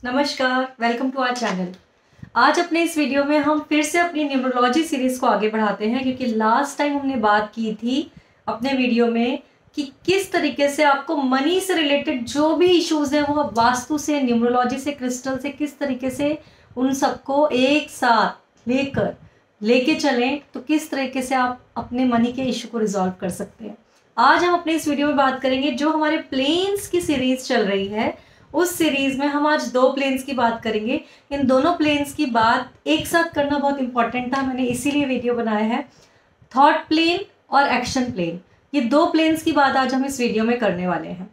नमस्कार, welcome to our channel. आज अपने इस वीडियो में हम फिर से अपनी न्यूमरोलॉजी सीरीज को आगे बढ़ाते हैं, क्योंकि लास्ट टाइम हमने बात की थी अपने वीडियो में कि किस तरीके से आपको मनी से रिलेटेड जो भी इश्यूज हैं वो वास्तु से, न्यूमरोलॉजी से, क्रिस्टल से किस तरीके से उन सबको एक साथ लेके चलें तो किस तरीके से आप अपने मनी के इशू को रिजॉल्व कर सकते हैं। आज हम अपने इस वीडियो में बात करेंगे जो हमारे प्लेन्स की सीरीज चल रही है, उस सीरीज में हम आज 2 प्लेन्स की बात करेंगे। इन दोनों प्लेन्स की बात एक साथ करना बहुत इंपॉर्टेंट था, मैंने इसीलिए वीडियो बनाया है। थॉट प्लेन और एक्शन प्लेन, ये 2 प्लेन्स की बात आज हम इस वीडियो में करने वाले हैं।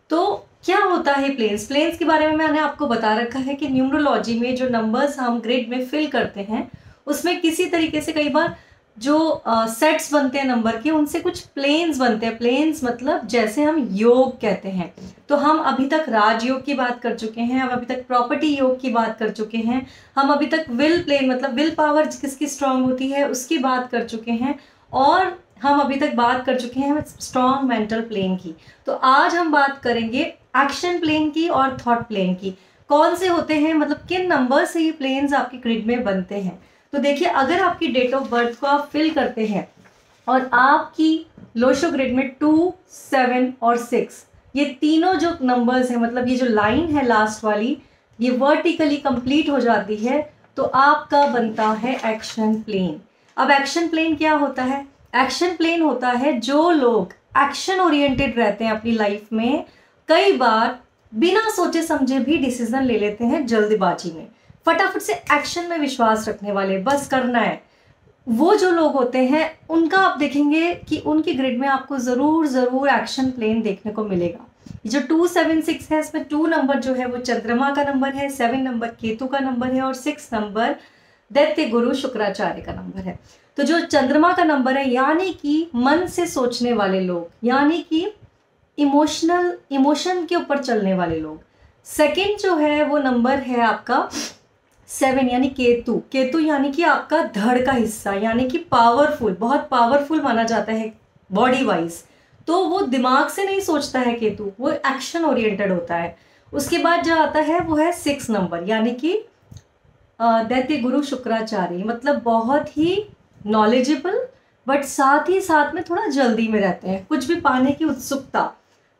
तो क्या होता है प्लेन्स के बारे में मैंने आपको बता रखा है कि न्यूमरोलॉजी में जो नंबर्स हम ग्रिड में फिल करते हैं उसमें किसी तरीके से कई बार जो सेट्स बनते हैं नंबर के, उनसे कुछ प्लेन्स बनते हैं। प्लेन्स मतलब जैसे हम योग कहते हैं, तो हम अभी तक राजयोग की बात कर चुके हैं, हम अभी तक प्रॉपर्टी योग की बात कर चुके हैं, हम अभी तक विल प्लेन मतलब विल पावर किसकी स्ट्रांग होती है उसकी बात कर चुके हैं, और हम अभी तक बात कर चुके हैं स्ट्रॉन्ग मेंटल प्लेन की। तो आज हम बात करेंगे एक्शन प्लेन की और थॉट प्लेन की। कौन से होते हैं, मतलब किन नंबर से ये प्लेन्स आपके ग्रिड में बनते हैं। तो देखिए, अगर आपकी डेट ऑफ बर्थ को आप फिल करते हैं और आपकी लोशो ग्रिड में 2, 7 और 6 ये तीनों जो नंबर्स हैं, मतलब ये जो लाइन है लास्ट वाली, ये वर्टिकली कंप्लीट हो जाती है, तो आपका बनता है एक्शन प्लेन। अब एक्शन प्लेन क्या होता है? एक्शन प्लेन होता है जो लोग एक्शन ओरिएंटेड रहते हैं अपनी लाइफ में, कई बार बिना सोचे समझे भी डिसीजन ले लेते हैं जल्दबाजी में, फटाफट से एक्शन में विश्वास रखने वाले, बस करना है। वो जो लोग होते हैं उनका आप देखेंगे कि उनकी ग्रिड में आपको ज़रूर एक्शन प्लेन देखने को मिलेगा। ये जो 2, 7, 6 है, इसमें 2 नंबर जो है वो चंद्रमा का नंबर है, 7 नंबर केतु का नंबर है और 6 नंबर दैत्य गुरु शुक्राचार्य का नंबर है। तो जो चंद्रमा का नंबर है यानी कि मन से सोचने वाले लोग, यानी कि इमोशन के ऊपर चलने वाले लोग। सेकंड जो है वो नंबर है आपका 7 यानी केतु यानी कि आपका धड़ का हिस्सा, यानी कि पावरफुल, बहुत पावरफुल माना जाता है बॉडी वाइज। तो वो दिमाग से नहीं सोचता है केतु, वो एक्शन ओरिएंटेड होता है। उसके बाद जो आता है वो है 6 नंबर, यानी कि दैत्य गुरु शुक्राचार्य, मतलब बहुत ही नॉलेजेबल बट साथ ही साथ में थोड़ा जल्दी में रहते हैं, कुछ भी पाने की उत्सुकता।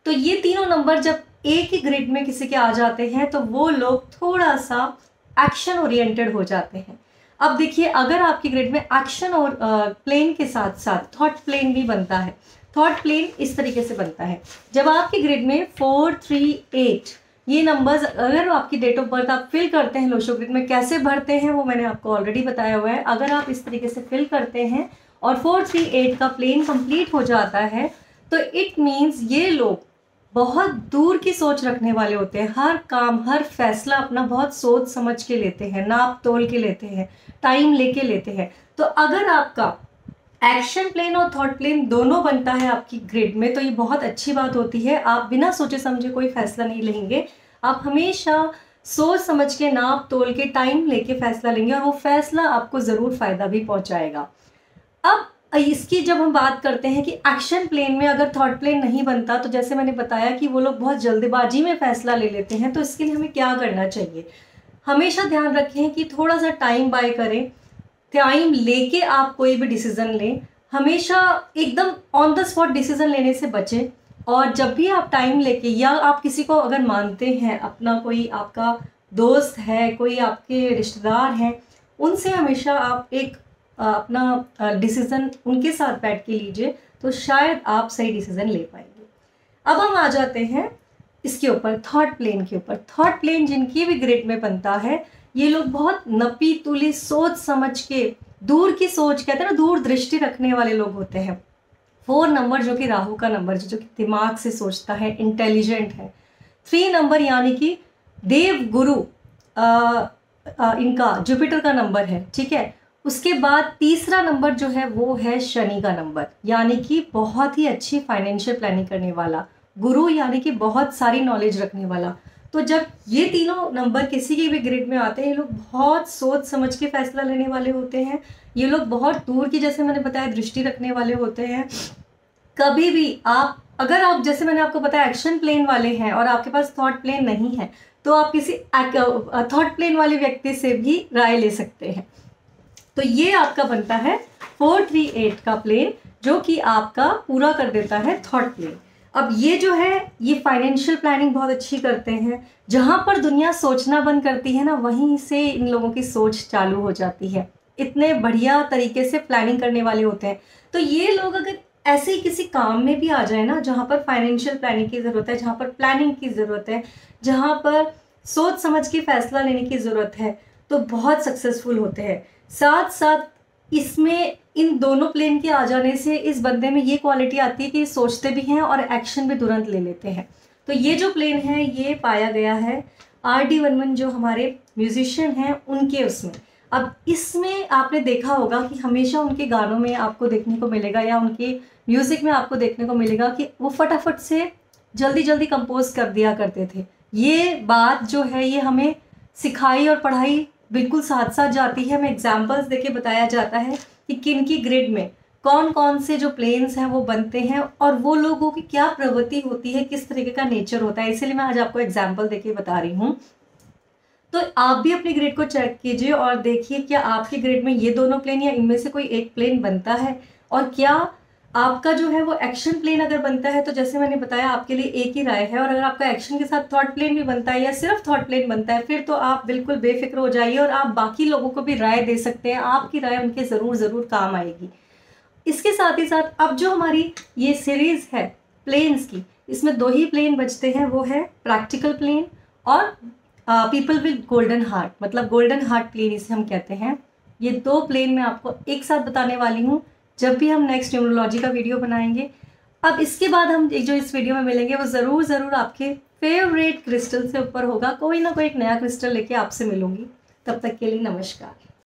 तो ये तीनों नंबर जब एक ही ग्रिड में किसी के आ जाते हैं तो वो लोग थोड़ा सा एक्शन ओरिएंटेड हो जाते हैं। अब देखिए, अगर आपकी ग्रिड में एक्शन और प्लेन के साथ साथ थॉट प्लेन भी बनता है। थॉट प्लेन इस तरीके से बनता है, जब आपकी ग्रिड में 4, 3, 8 ये नंबर्स, अगर आपकी डेट ऑफ बर्थ आप फिल करते हैं लोशो ग्रिड में, कैसे भरते हैं वो मैंने आपको ऑलरेडी बताया हुआ है। अगर आप इस तरीके से फिल करते हैं और 4, 3, 8 का प्लेन कंप्लीट हो जाता है तो इट मीन्स ये लोग बहुत दूर की सोच रखने वाले होते हैं। हर काम, हर फैसला अपना बहुत सोच समझ के लेते हैं, नाप तोल के लेते हैं, टाइम लेके लेते हैं। तो अगर आपका एक्शन प्लेन और थॉट प्लेन दोनों बनता है आपकी ग्रिड में तो ये बहुत अच्छी बात होती है। आप बिना सोचे समझे कोई फैसला नहीं लेंगे, आप हमेशा सोच समझ के, नाप तोल के, टाइम लेके फैसला लेंगे और वो फैसला आपको ज़रूर फायदा भी पहुंचाएगा। अब इसकी जब हम बात करते हैं कि एक्शन प्लेन में अगर थॉट प्लेन नहीं बनता, तो जैसे मैंने बताया कि वो लोग बहुत जल्दबाजी में फैसला ले लेते हैं, तो इसके लिए हमें क्या करना चाहिए? हमेशा ध्यान रखें कि थोड़ा सा टाइम बाय करें, टाइम लेके आप कोई भी डिसीजन लें। हमेशा एकदम ऑन द स्पॉट डिसीजन लेने से बचें, और जब भी आप टाइम लेके, या आप किसी को अगर मानते हैं, अपना कोई आपका दोस्त है, कोई आपके रिश्तेदार हैं, उनसे हमेशा आप एक अपना डिसीज़न उनके साथ बैठ के लीजिए, तो शायद आप सही डिसीज़न ले पाएंगे। अब हम आ जाते हैं इसके ऊपर, थॉट प्लेन के ऊपर। थॉट प्लेन जिनकी भी ग्रिड में बनता है, ये लोग बहुत नपी तुली सोच समझ के, दूर की सोच, कहते हैं ना, दूर दृष्टि रखने वाले लोग होते हैं। 4 नंबर जो कि राहु का नंबर, जो कि दिमाग से सोचता है, इंटेलिजेंट है। 3 नंबर यानी कि देव गुरु इनका जुपिटर का नंबर है, ठीक है। उसके बाद तीसरा नंबर जो है वो है शनि का नंबर, यानी कि बहुत ही अच्छी फाइनेंशियल प्लानिंग करने वाला। गुरु यानी कि बहुत सारी नॉलेज रखने वाला। तो जब ये तीनों नंबर किसी के भी ग्रिड में आते हैं, ये लोग बहुत सोच समझ के फैसला लेने वाले होते हैं। ये लोग बहुत दूर की, जैसे मैंने बताया, दृष्टि रखने वाले होते हैं। कभी भी आप, अगर आप, जैसे मैंने आपको बताया, एक्शन प्लेन वाले हैं और आपके पास थॉट प्लेन नहीं है, तो आप किसी थॉट प्लेन वाले व्यक्ति से भी राय ले सकते हैं। तो ये आपका बनता है 438 का प्लेन, जो कि आपका पूरा कर देता है थॉट प्लेन। अब ये जो है ये फाइनेंशियल प्लानिंग बहुत अच्छी करते हैं। जहाँ पर दुनिया सोचना बंद करती है ना, वहीं से इन लोगों की सोच चालू हो जाती है। इतने बढ़िया तरीके से प्लानिंग करने वाले होते हैं। तो ये लोग अगर ऐसे ही किसी काम में भी आ जाए ना, जहाँ पर फाइनेंशियल प्लानिंग की ज़रूरत है, जहाँ पर प्लानिंग की ज़रूरत है, जहाँ पर सोच समझ के फैसला लेने की ज़रूरत है, तो बहुत सक्सेसफुल होते हैं। साथ साथ इसमें इन दोनों प्लेन के आ जाने से इस बंदे में ये क्वालिटी आती है कि सोचते भी हैं और एक्शन भी तुरंत ले लेते हैं। तो ये जो प्लेन है ये पाया गया है RD बर्मन जो हमारे म्यूजिशियन हैं उनके उसमें। अब इसमें आपने देखा होगा कि हमेशा उनके गानों में आपको देखने को मिलेगा या उनके म्यूज़िक में आपको देखने को मिलेगा कि वो फटाफट से जल्दी जल्दी कंपोज कर दिया करते थे। ये बात जो है ये हमें सिखाई और पढ़ाई बिल्कुल साथ साथ जाती है। हमें एग्जाम्पल्स देके बताया जाता है कि किन की ग्रिड में कौन कौन से जो प्लेन्स हैं वो बनते हैं और वो लोगों की क्या प्रवृत्ति होती है, किस तरीके का नेचर होता है। इसीलिए मैं आज आपको एग्जाम्पल देके बता रही हूँ। तो आप भी अपनी ग्रिड को चेक कीजिए और देखिए क्या आपके ग्रिड में ये दोनों प्लेन या इनमें से कोई एक प्लेन बनता है, और क्या आपका जो है वो एक्शन प्लेन अगर बनता है तो जैसे मैंने बताया आपके लिए एक ही राय है। और अगर आपका एक्शन के साथ थॉट प्लेन भी बनता है या सिर्फ थॉट प्लेन बनता है, फिर तो आप बिल्कुल बेफिक्र हो जाइए और आप बाकी लोगों को भी राय दे सकते हैं। आपकी राय उनके ज़रूर काम आएगी। इसके साथ ही साथ अब जो हमारी ये सीरीज़ है प्लेन्स की, इसमें 2 ही प्लेन बचते हैं, वो है प्रैक्टिकल प्लेन और पीपल विद गोल्डन हार्ट, मतलब गोल्डन हार्ट प्लेन इसे हम कहते हैं। ये 2 प्लेन मैं आपको एक साथ बताने वाली हूँ जब भी हम नेक्स्ट न्यूमरोलॉजी का वीडियो बनाएंगे। अब इसके बाद हम जो इस वीडियो में मिलेंगे वो ज़रूर आपके फेवरेट क्रिस्टल से ऊपर होगा। कोई ना कोई एक नया क्रिस्टल लेके आपसे मिलूंगी। तब तक के लिए नमस्कार।